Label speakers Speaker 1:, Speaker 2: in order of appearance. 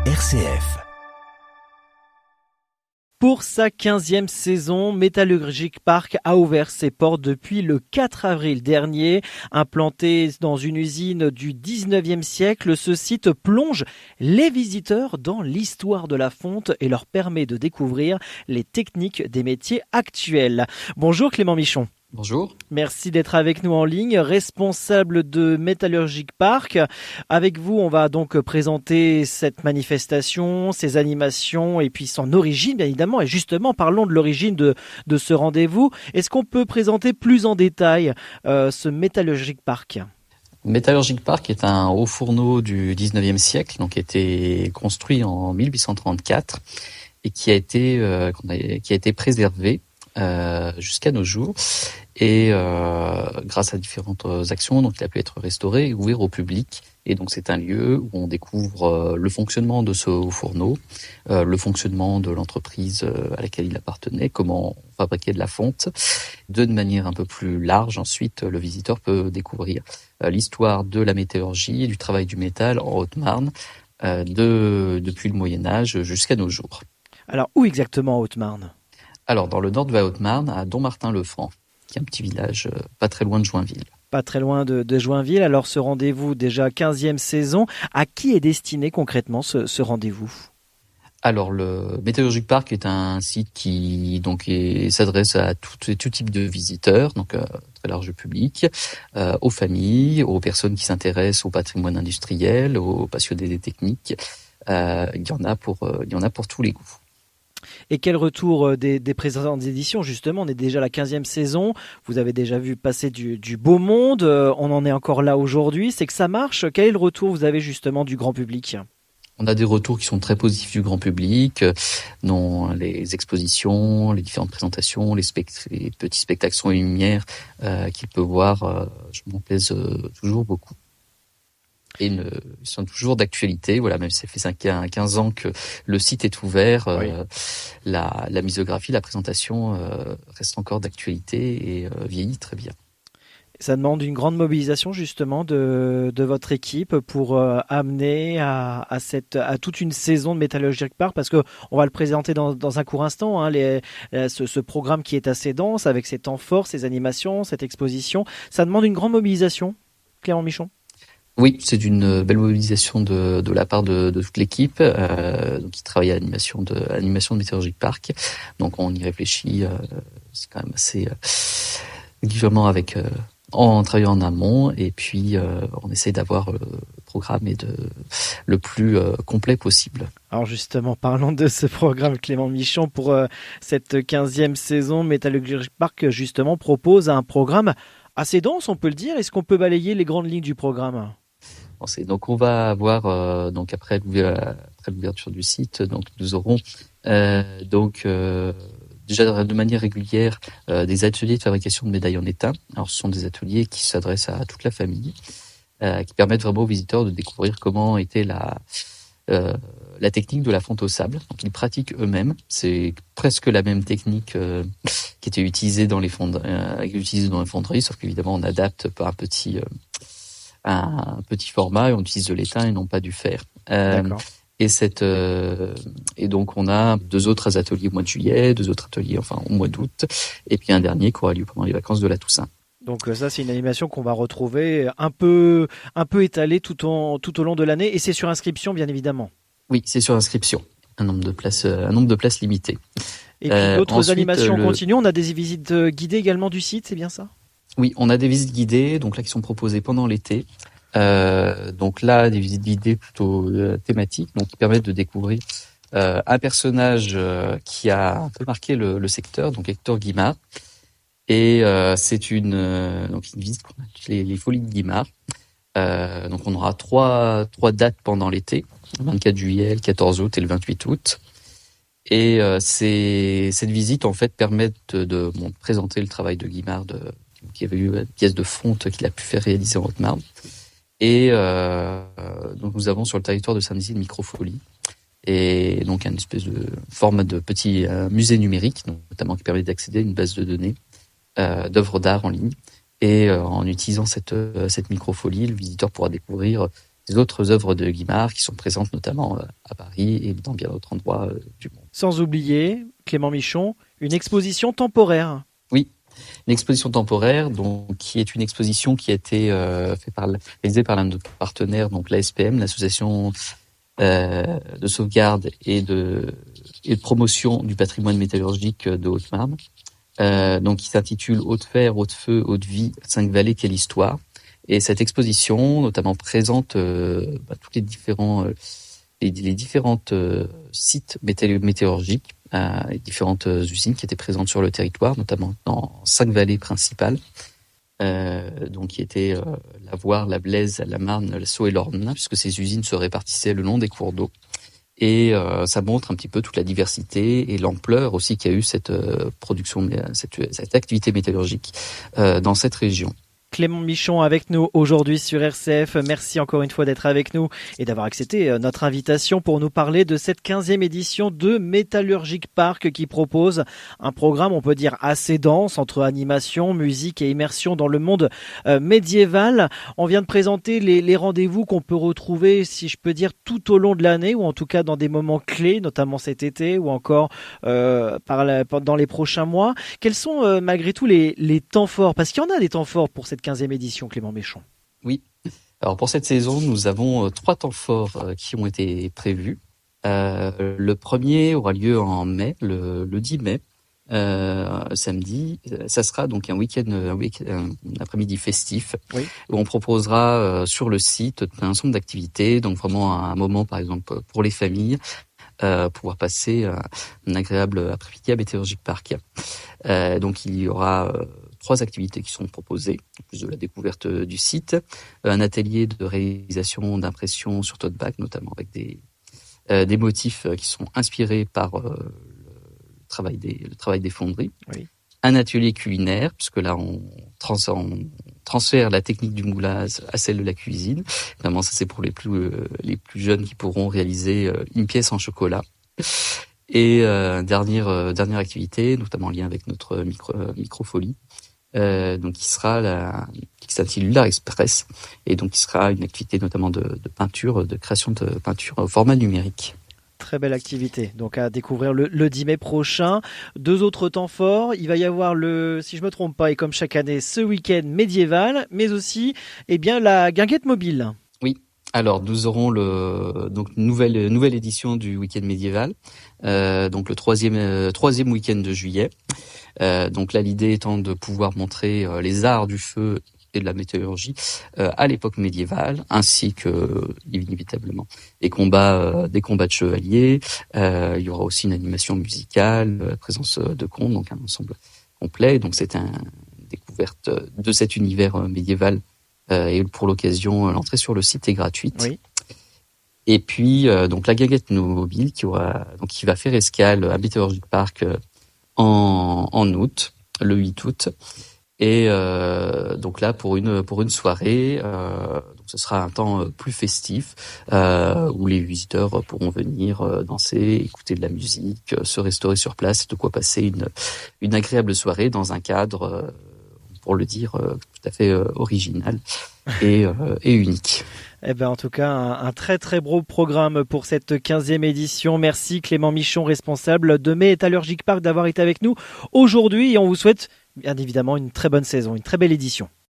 Speaker 1: RCF.
Speaker 2: Pour sa 15e saison, Métallurgique Park a ouvert ses portes depuis le 4 avril dernier. Implanté dans une usine du 19e siècle, ce site plonge les visiteurs dans l'histoire de la fonte et leur permet de découvrir les techniques des métiers actuels. Bonjour Clément Michon.
Speaker 3: Bonjour.
Speaker 2: Merci d'être avec nous en ligne, responsable de Métallurgique Park. Avec vous, on va donc présenter cette manifestation, ses animations et puis son origine, bien évidemment. Et justement, parlons de l'origine de ce rendez-vous. Est-ce qu'on peut présenter plus en détail ce Métallurgique Park ?
Speaker 3: Métallurgique Park est un haut fourneau du 19e siècle, donc qui a été construit en 1834 et qui a été préservé jusqu'à nos jours. Et grâce à différentes actions, donc il a pu être restauré et ouvert au public. Et donc c'est un lieu où on découvre le fonctionnement de ce haut fourneau, le fonctionnement de l'entreprise à laquelle il appartenait, comment on fabriquait de la fonte. De manière un peu plus large, ensuite, le visiteur peut découvrir l'histoire de la métallurgie et du travail du métal en Haute-Marne, depuis le Moyen-Âge jusqu'à nos jours.
Speaker 2: Alors, où exactement en Haute-Marne ?
Speaker 3: Alors, dans le nord de la Haute-Marne, à Dommartin-le-Franc, qui est un petit village pas très loin de Joinville.
Speaker 2: Pas très loin de Joinville. Alors, ce rendez-vous, déjà 15e saison, à qui est destiné concrètement ce rendez-vous ?
Speaker 3: Alors, le Métallurgique Park est un site qui s'adresse à tout type de visiteurs, donc très large public, aux familles, aux personnes qui s'intéressent au patrimoine industriel, aux passionnés des techniques. Il y en a pour tous les goûts.
Speaker 2: Et quel retour des précédentes éditions, justement, on est déjà à la 15e saison, vous avez déjà vu passer du beau monde, on en est encore là aujourd'hui, c'est que ça marche. Quel est le retour vous avez justement du grand public ?
Speaker 3: On a des retours qui sont très positifs du grand public, dont les expositions, les différentes présentations, les petits spectacles son et lumière qu'il peut voir, je m'en plaise toujours beaucoup. Et ils sont toujours d'actualité. Voilà, même si ça fait 15 ans que le site est ouvert, oui. La misographie, la présentation reste encore d'actualité et vieillit très bien.
Speaker 2: Ça demande une grande mobilisation justement de votre équipe pour amener à toute une saison de Métallurgique Park, parce que on va le présenter dans un court instant, hein, ce programme qui est assez dense avec ses temps forts, ses animations, cette exposition. Ça demande une grande mobilisation, Clément Michon.
Speaker 3: Oui, c'est une belle mobilisation de la part de toute l'équipe qui travaille à l'animation de Métallurgique Park. Donc on y réfléchit, c'est quand même assez régulièrement en travaillant en amont, et puis on essaie d'avoir le programme le plus complet possible.
Speaker 2: Alors justement, parlons de ce programme, Clément Michon. Pour cette 15e saison, Métallurgique Park justement propose un programme assez dense, on peut le dire. Est-ce qu'on peut balayer les grandes lignes du programme ?
Speaker 3: Donc on va avoir après l'ouverture du site, donc nous aurons déjà de manière régulière des ateliers de fabrication de médailles en étain. Alors ce sont des ateliers qui s'adressent à toute la famille, qui permettent vraiment aux visiteurs de découvrir comment était la technique de la fonte au sable. Donc ils pratiquent eux-mêmes. C'est presque la même technique qui était utilisée dans les fonderies, sauf qu'évidemment on adapte par un petit format et on utilise de l'étain et non pas du fer.
Speaker 2: D'accord.
Speaker 3: Et donc on a 2 autres ateliers au mois de juillet, 2 autres ateliers au mois d'août, et puis un dernier qui aura lieu pendant les vacances de la Toussaint.
Speaker 2: Donc ça, c'est une animation qu'on va retrouver un peu étalée tout au long de l'année, et c'est sur inscription bien évidemment.
Speaker 3: Oui, c'est sur inscription, un nombre de places limité.
Speaker 2: Et puis d'autres animations continuent. On a des visites guidées également du site, c'est bien ça ?
Speaker 3: Oui, on a des visites guidées, donc là qui sont proposées pendant l'été. Donc là, des visites guidées plutôt thématiques, donc qui permettent de découvrir un personnage qui a un peu marqué le secteur, donc Hector Guimard. Et c'est une visite qu'on appelle les Folies de Guimard. Donc on aura trois dates pendant l'été, le 24 juillet, le 14 août et le 28 août. Et cette visite en fait permet de présenter le travail de Guimard, qui avait eu une pièce de fonte qu'il a pu faire réaliser en Haute-Marne. Et donc nous avons sur le territoire de Saint-Dizier une microfolie, et donc une espèce de forme de petit musée numérique, notamment qui permet d'accéder à une base de données d'œuvres d'art en ligne. Et en utilisant cette microfolie, le visiteur pourra découvrir des autres œuvres de Guimard qui sont présentes notamment à Paris et dans bien d'autres endroits du monde.
Speaker 2: Sans oublier, Clément Michon, une exposition temporaire.
Speaker 3: Oui, une exposition temporaire, donc qui est une exposition qui a été réalisée par l'un de nos partenaires, donc l'ASPM, l'association de sauvegarde et de promotion du patrimoine métallurgique de Haute-Marne. Donc qui s'intitule Haute-Fer, Haute-Feu, Haute-Vie, 5 vallées, quelle histoire. Et cette exposition, notamment, présente tous les différents sites métallurgiques, les différentes usines qui étaient présentes sur le territoire, notamment dans 5 vallées principales, donc qui étaient la Voire, la Blaise, la Marne, la Saulx et l'Orne, puisque ces usines se répartissaient le long des cours d'eau. Et ça montre un petit peu toute la diversité et l'ampleur aussi qu'a eu cette production, cette activité métallurgique dans cette région.
Speaker 2: Clément Michon avec nous aujourd'hui sur RCF. Merci encore une fois d'être avec nous et d'avoir accepté notre invitation pour nous parler de cette 15e édition de Métallurgique Park qui propose un programme, on peut dire, assez dense entre animation, musique et immersion dans le monde médiéval. On vient de présenter les rendez-vous qu'on peut retrouver, si je peux dire, tout au long de l'année ou en tout cas dans des moments clés, notamment cet été ou encore dans les prochains mois. Quels sont malgré tout les temps forts? Parce qu'il y en a des temps forts pour cette 15e édition, Clément Michon.
Speaker 3: Oui. Alors pour cette saison, nous avons 3 temps forts qui ont été prévus. Le premier aura lieu en mai, le 10 mai, samedi. Ça sera donc un après-midi festif,
Speaker 2: oui,
Speaker 3: où on proposera sur le site un ensemble d'activités, donc vraiment un moment par exemple pour les familles, pouvoir passer un agréable après-midi à Métallurgique Park. Donc il y aura 3 activités qui sont proposées, en plus de la découverte du site. Un atelier de réalisation d'impression sur tote bag, notamment avec des motifs qui sont inspirés par le travail des fonderies.
Speaker 2: Oui.
Speaker 3: Un atelier culinaire, puisque là on transfère la technique du moulage à celle de la cuisine. Vraiment, ça c'est pour les plus jeunes qui pourront réaliser une pièce en chocolat. Et dernière activité, notamment en lien avec notre microfolie, donc qui s'intitule l'Art Express, et donc qui sera une activité notamment de peinture, de création de peinture au format numérique.
Speaker 2: Très belle activité, donc à découvrir le 10 mai prochain. 2 autres temps forts, il va y avoir si je me trompe pas, et comme chaque année, ce week-end médiéval, mais aussi la guinguette mobile.
Speaker 3: Oui. Alors, nous aurons donc nouvelle édition du week-end médiéval, donc le troisième week-end de juillet. Donc là, l'idée étant de pouvoir montrer les arts du feu et de la métallurgie à l'époque médiévale, ainsi que inévitablement des combats de chevaliers. Il y aura aussi une animation musicale, présence de contes, donc un ensemble complet. Donc c'est une découverte de cet univers médiéval. Et pour l'occasion, l'entrée sur le site est gratuite.
Speaker 2: Oui.
Speaker 3: Et puis donc la guinguette mobile qui va faire escale à Métallurgique Park en août, le 8 août. Et donc là pour une soirée, donc ce sera un temps plus festif où les visiteurs pourront venir danser, écouter de la musique, se restaurer sur place, de quoi passer une agréable soirée dans un cadre, pour le dire, tout à fait original et unique.
Speaker 2: En tout cas, un très très beau programme pour cette 15e édition. Merci Clément Michon, responsable de Métallurgique Park, d'avoir été avec nous aujourd'hui, et on vous souhaite bien évidemment une très bonne saison, une très belle édition.